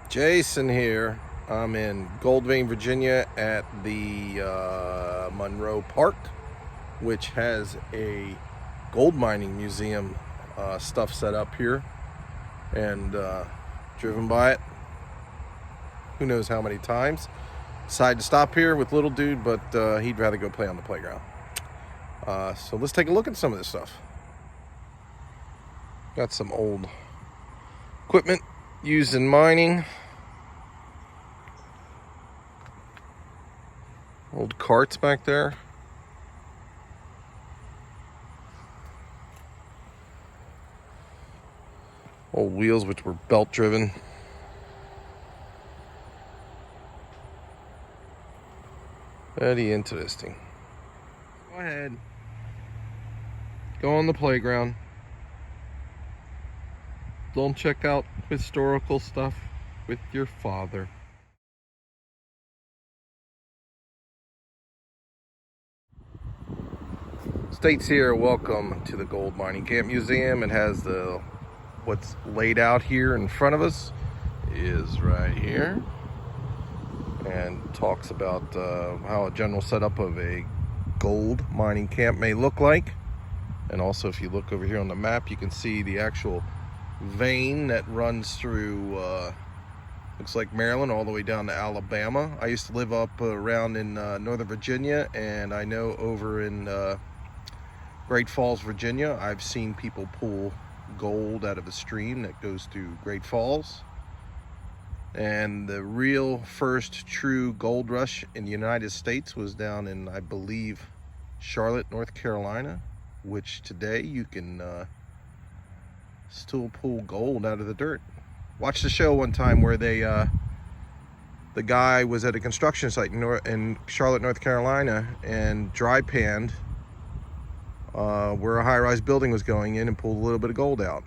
Jason here. I'm in Goldvein, Virginia at the Monroe Park, which has a gold mining museum stuff set up here, and driven by it who knows how many times. Decided to stop here with little dude, but he'd rather go play on the playground. So let's take a look at some of this stuff. Got some old equipment used in mining. Old carts back there. Old wheels which were belt driven. Very interesting. Go ahead. Go on the playground. Don't check out historical stuff with your father. States here, welcome to the Gold Mining Camp Museum. It has what's laid out here in front of us is right here, and talks about how a general setup of a gold mining camp may look like. And also, if you look over here on the map, you can see the actual vein that runs through looks like Maryland all the way down to Alabama. I used to live up around in Northern Virginia, and I know over in Great Falls, Virginia, I've seen people pull gold out of a stream that goes through Great Falls. And the real first true gold rush in the United States was down in, I believe, Charlotte, North Carolina, which today you can still pull gold out of the dirt. Watched the show one time where the guy was at a construction site in Charlotte, North Carolina, and dry panned where a high-rise building was going in and pulled a little bit of gold out.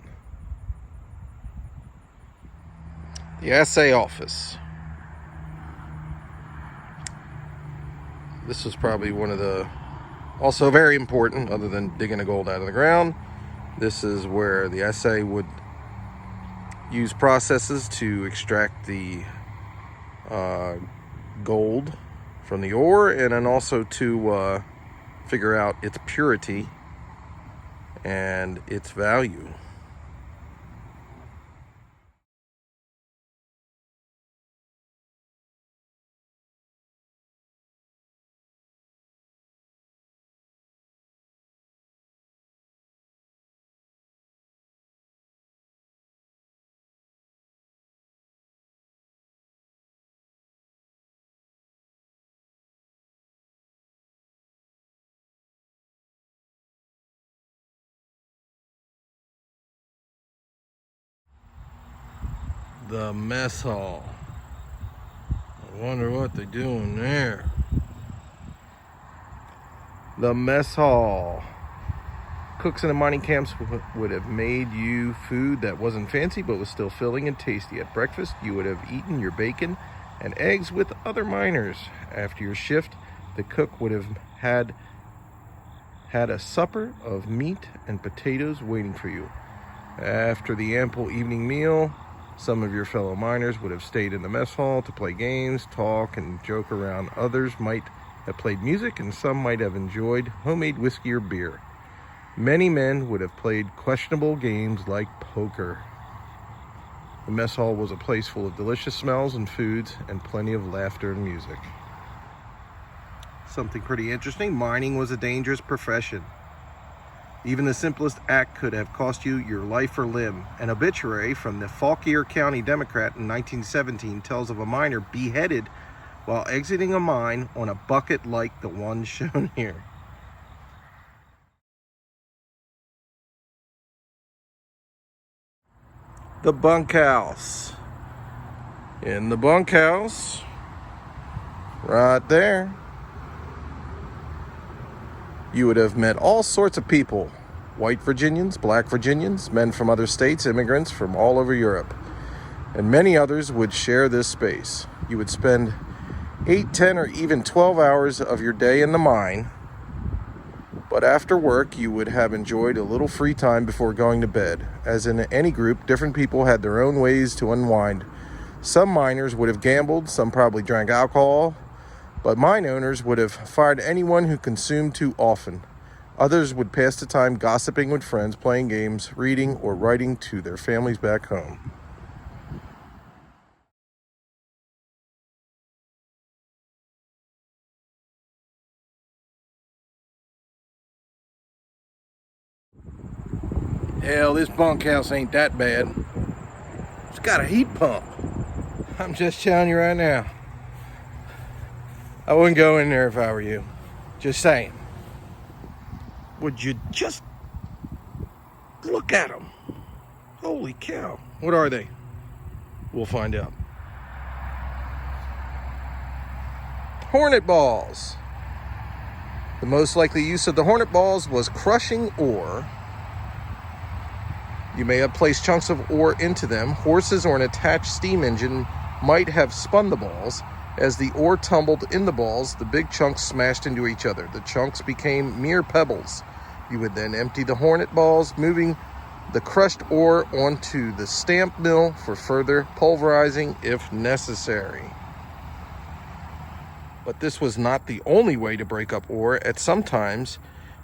The assay office. This was probably one of the, also very important, other than digging the gold out of the ground. This is where the assay would use processes to extract the gold from the ore, and then also to figure out its purity and its value. The mess hall. I wonder what they're doing there. The mess hall. Cooks in the mining camps would have made you food that wasn't fancy but was still filling and tasty. At breakfast, you would have eaten your bacon and eggs with other miners. After your shift, the cook would have had a supper of meat and potatoes waiting for you. After the ample evening meal, some of your fellow miners would have stayed in the mess hall to play games, talk, and joke around. Others might have played music, and some might have enjoyed homemade whiskey or beer. Many men would have played questionable games like poker. The mess hall was a place full of delicious smells and foods, and plenty of laughter and music. Something pretty interesting: mining was a dangerous profession. Even the simplest act could have cost you your life or limb. An obituary from the Fauquier County Democrat in 1917 tells of a miner beheaded while exiting a mine on a bucket like the one shown here. The bunkhouse. In the bunkhouse, right there, you would have met all sorts of people. White Virginians, black Virginians, men from other states, immigrants from all over Europe. And many others would share this space. You would spend 8, 10, or even 12 hours of your day in the mine. But after work, you would have enjoyed a little free time before going to bed. As in any group, different people had their own ways to unwind. Some miners would have gambled, some probably drank alcohol, but mine owners would have fired anyone who consumed too often. Others would pass the time gossiping with friends, playing games, reading, or writing to their families back home. Hell, this bunkhouse ain't that bad. It's got a heat pump. I'm just telling you right now. I wouldn't go in there if I were you. Just saying. Would you just look at them? Holy cow. What are they? We'll find out. Hornet Balls. The most likely use of the Hornet Balls was crushing ore. You may have placed chunks of ore into them. Horses or an attached steam engine might have spun the balls. As the ore tumbled in the balls, the big chunks smashed into each other. The chunks became mere pebbles. You would then empty the Hornet Balls, moving the crushed ore onto the stamp mill for further pulverizing if necessary. But this was not the only way to break up ore. At some times,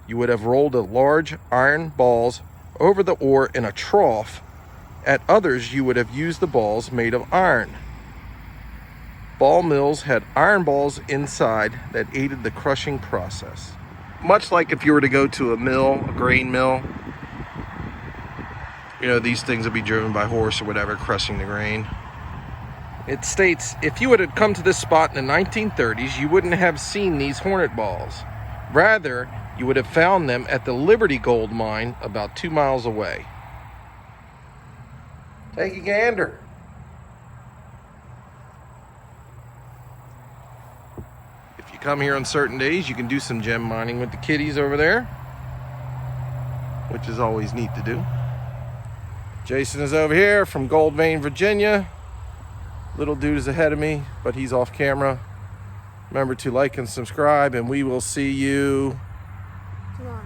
you would have rolled a large iron balls over the ore in a trough. At others, you would have used the balls made of iron. Ball mills had iron balls inside that aided the crushing process. Much like if you were to go to a mill, a grain mill, these things would be driven by horse or whatever, crushing the grain. It states, if you would have come to this spot in the 1930s, you wouldn't have seen these Hornet Balls. Rather, you would have found them at the Liberty Gold Mine about 2 miles away. Take a gander. If you come here on certain days, you can do some gem mining with the kiddies over there, which is always neat to do. Jason is over here from Goldvein, Virginia. Little dude is ahead of me, but he's off camera. Remember to like and subscribe, and we will see you tomorrow.